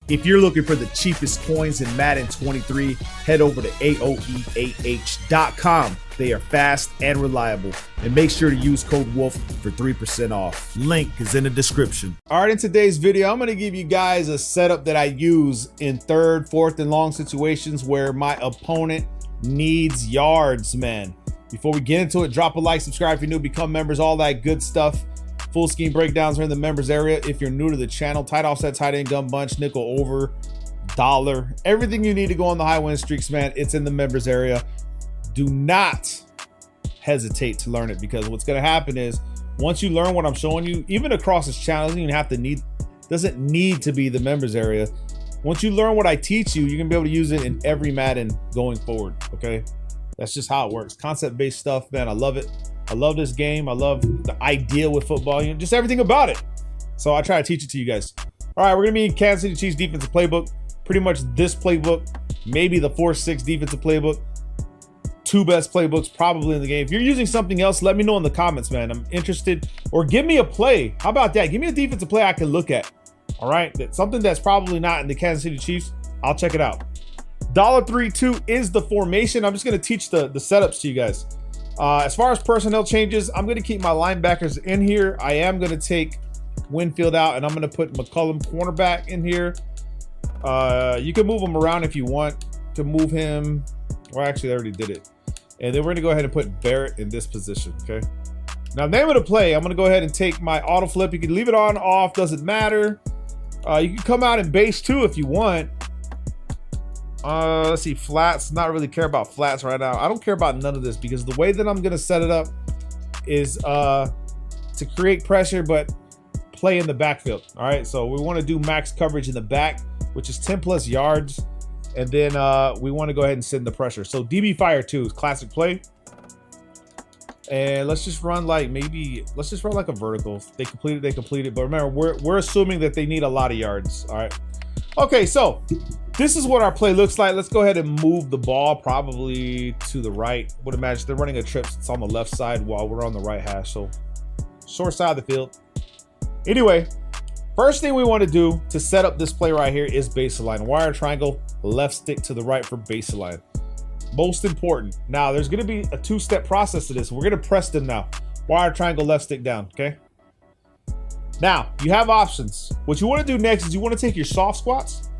If you're looking for the cheapest coins in Madden 23, head over to AOEAH.com. They are fast and reliable. And make sure to use code WOLF for 3% off. Link is in the description. All right, in today's video, I'm going to give you guys a setup that I use in third, fourth, and long situations where my opponent needs yards, man. Before we get into it, drop a like, subscribe if you're new, become members, all that good stuff. Full scheme breakdowns are in the members area. If you're new to the channel, tight offset, tight end, gun bunch, nickel over, dollar, everything you need to go on the high win streaks, man, it's in the members area. Do not hesitate to learn it, because what's going to happen is once you learn what I'm showing you, even across this channel, doesn't need to be the members area. Once you learn what I teach you, you're gonna be able to use it in every Madden going forward. Okay, that's just how it works. Concept-based stuff, man. I love it. I love this game. I love the idea with football, you know, just everything about it. So I try to teach it to you guys. All right, we're gonna be in Kansas City Chiefs defensive playbook. Pretty much this playbook, maybe the 4-6 defensive playbook. Two best playbooks probably in the game. If you're using something else, let me know in the comments, man. I'm interested. Or give me a play. How about that? Give me a defensive play I can look at. All right, something that's probably not in the Kansas City Chiefs. I'll check it out. $3-2 is the formation. I'm just gonna teach the setups to you guys. As far as personnel changes, I'm gonna keep my linebackers in here. I am gonna take Winfield out, and I'm gonna put McCollum cornerback in here. You can move him around if you want to move him. Well, actually, I already did it. And then we're gonna go ahead and put Barrett in this position, okay? Now, name of the play, I'm gonna go ahead and take my auto flip. You can leave it on, off, doesn't matter. You can come out in base too if you want. Let's see, flats. Not really care about flats right now. I don't care about none of this, because the way that I'm gonna set it up is to create pressure but play in the backfield. All right, so we want to do max coverage in the back, which is 10 plus yards, and then we want to go ahead and send the pressure. So DB fire 2 is classic play. And let's just run like let's just run like a vertical. If they complete it, but remember, we're assuming that they need a lot of yards. All right, okay, so this is what our play looks like. Let's go ahead and move the ball probably to the right. Would imagine they're running a trip. It's on the left side while we're on the right hash, so short side of the field. Anyway, first thing we want to do to set up this play right here is baseline. Wire triangle, left stick to the right for baseline. Most important. Now, there's going to be a two-step process to this. We're going to press them now. Wire triangle, left stick down, okay? Now, you have options. What you want to do next is you want to take your soft squats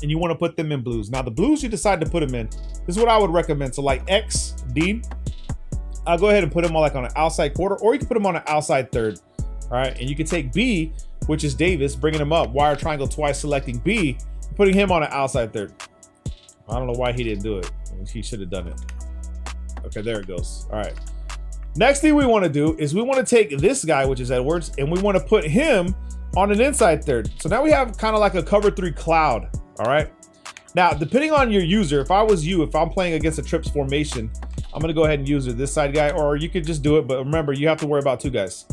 and you want to put them in blues. Now, the blues you decide to put them in, this is what I would recommend. So like X, D, I'll go ahead and put them on like on an outside quarter, or you can put them on an outside third, all right? And you can take B, which is Davis, bringing him up, wire triangle twice, selecting B, putting him on an outside third. I don't know why he didn't do it. He should have done it. Okay, there it goes. All right. Next thing we want to do is we want to take this guy, which is Edwards, and we want to put him on an inside third. So now we have kind of like a cover 3 cloud. All right. Now, depending on your user, if I was you, if I'm playing against a trips formation, I'm going to go ahead and use this side guy, or you could just do it. But remember, you have to worry about 2 guys.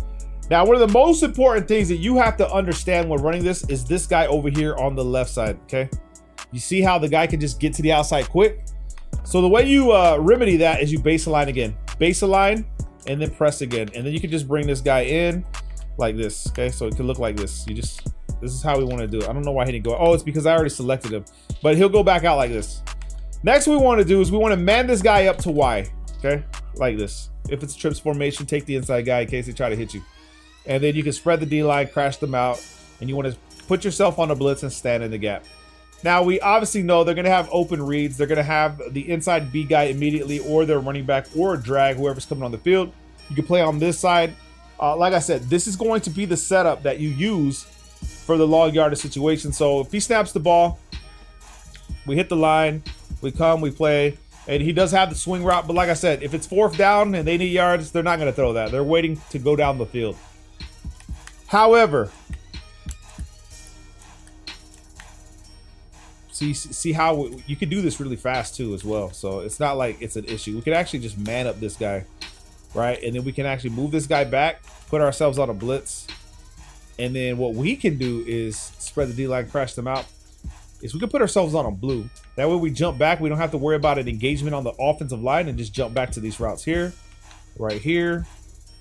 Now, one of the most important things that you have to understand when running this is this guy over here on the left side. Okay. You see how the guy can just get to the outside quick? So the way you remedy that is you baseline again. Baseline and then press again. And then you can just bring this guy in like this, okay? So it can look like this. This is how we want to do it. I don't know why he didn't go. Oh, it's because I already selected him. But he'll go back out like this. Next we want to do is we want to man this guy up to Y, okay? Like this. If it's a trips formation, take the inside guy in case they try to hit you. And then you can spread the D-line, crash them out, and you want to put yourself on a blitz and stand in the gap. Now, we obviously know they're going to have open reads. They're going to have the inside B guy immediately, or their running back, or a drag, whoever's coming on the field. You can play on this side. Like I said, this is going to be the setup that you use for the long yardage situation. So if he snaps the ball, we hit the line, we come, we play, and he does have the swing route. But like I said, if it's 4th down and they need yards, they're not going to throw that. They're waiting to go down the field. However, see how you can do this really fast too as well. So it's not like it's an issue. We can actually just man up this guy, right? And then we can actually move this guy back, put ourselves on a blitz. And then what we can do is spread the D-line, crash them out, is we can put ourselves on a blue. That way we jump back. We don't have to worry about an engagement on the offensive line, and just jump back to these routes here, right here.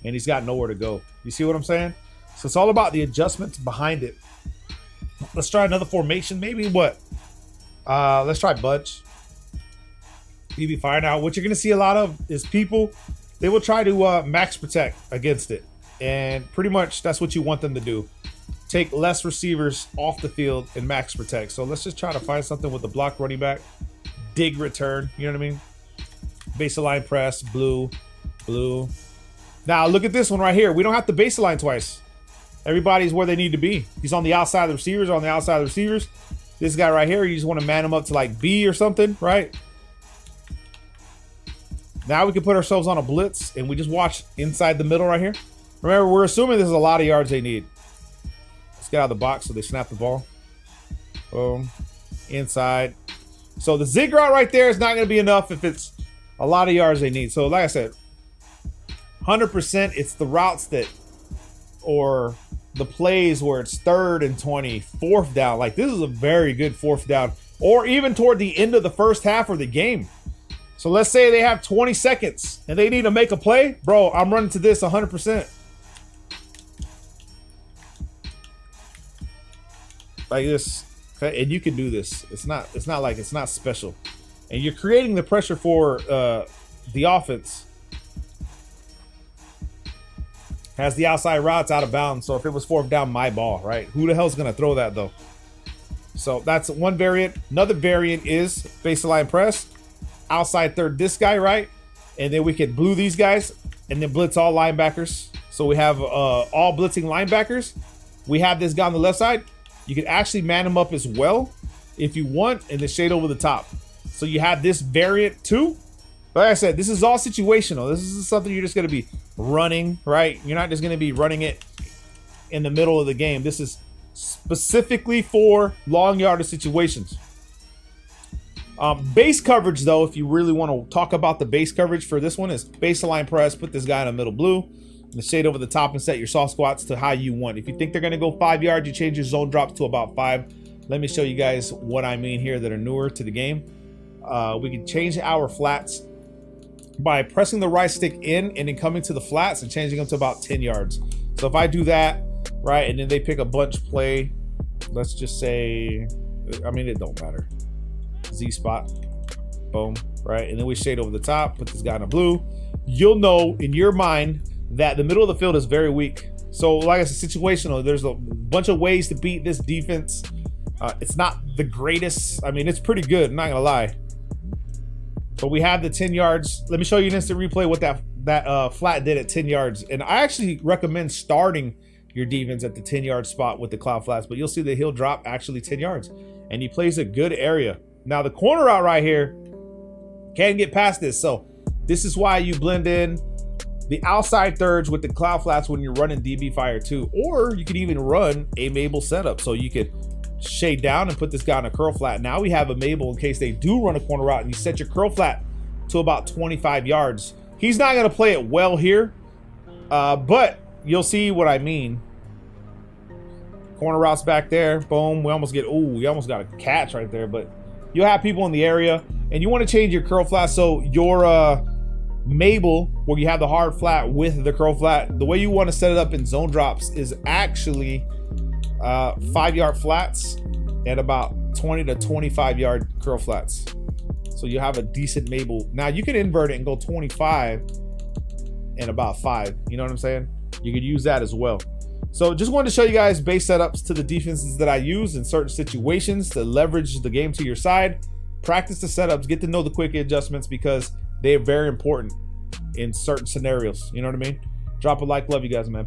And he's got nowhere to go. You see what I'm saying? So it's all about the adjustments behind it. Let's try another formation. Maybe what? Let's try bunch. DB fire. Now, what you're going to see a lot of is people, they will try to max protect against it. And pretty much that's what you want them to do. Take less receivers off the field and max protect. So let's just try to find something with the block running back. Dig return. You know what I mean? Baseline press. Blue. Blue. Now, look at this one right here. We don't have to baseline twice. Everybody's where they need to be. He's on the outside of the receivers, on the outside of the receivers. This guy right here, you just want to man him up to like B or something, right? Now we can put ourselves on a blitz and we just watch inside the middle right here. Remember, we're assuming this is a lot of yards they need. Let's get out of the box so they snap the ball. Boom. Inside. So the zig route right there is not going to be enough if it's a lot of yards they need. So like I said, 100% it's the routes that, or the plays where it's 3rd and 20, 4th down. Like this is a very good 4th down, or even toward the end of the first half of the game. So let's say they have 20 seconds and they need to make a play. Bro, I'm running to this 100%. Like this. Okay? And you can do this. It's not like it's not special. And you're creating the pressure for the offense. Has the outside routes out of bounds. So if it was 4th down, my ball, right? Who the hell's going to throw that though? So that's one variant. Another variant is baseline press. Outside third, this guy, right? And then we can blue these guys and then blitz all linebackers. So we have all blitzing linebackers. We have this guy on the left side. You can actually man him up as well if you want, and then shade over the top. So you have this variant too. But like I said, this is all situational. This is something you're just going to be running, right? You're not just going to be running it in the middle of the game. This is specifically for long yardage situations. Base coverage, though, if you really want to talk about the base coverage for this one, is baseline press. Put this guy in the middle blue, and shade over the top, and set your soft squats to how you want. If you think they're going to go 5 yards, you change your zone drops to about 5. Let me show you guys what I mean here that are newer to the game. We can change our flats by pressing the right stick in and then coming to the flats and changing them to about 10 yards. So if I do that, right, and then they pick a bunch play, let's just say, I mean, it don't matter. Z spot, boom, right? And then we shade over the top, put this guy in a blue. You'll know in your mind that the middle of the field is very weak. So like I said, situational, there's a bunch of ways to beat this defense. It's not the greatest. I mean, it's pretty good, I'm not gonna lie. But we have the 10 yards. Let me show you an instant replay what that flat did at 10 yards. And I actually recommend starting your defense at the 10-yard spot with the cloud flats, but you'll see that he'll drop actually 10 yards. And he plays a good area. Now the corner out right here can't get past this. So this is why you blend in the outside thirds with the cloud flats when you're running DB fire too. Or you could even run a Mabel setup. So you could shade down and put this guy on a curl flat. Now we have a Mabel in case they do run a corner route, and you set your curl flat to about 25 yards. He's not going to play it well here, but you'll see what I mean. Corner routes back there. Boom. We almost got a catch right there, but you'll have people in the area, and you want to change your curl flat. So your Mabel, where you have the hard flat with the curl flat, the way you want to set it up in zone drops is actually 5-yard flats and about 20 to 25 yard curl flats. So you have a decent Mabel. Now you can invert it and go 25 and about 5. You know what I'm saying? You could use that as well. So just wanted to show you guys base setups to the defenses that I use in certain situations to leverage the game to your side. Practice the setups, get to know the quick adjustments because they are very important in certain scenarios. You know what I mean? Drop a like. Love you guys, man.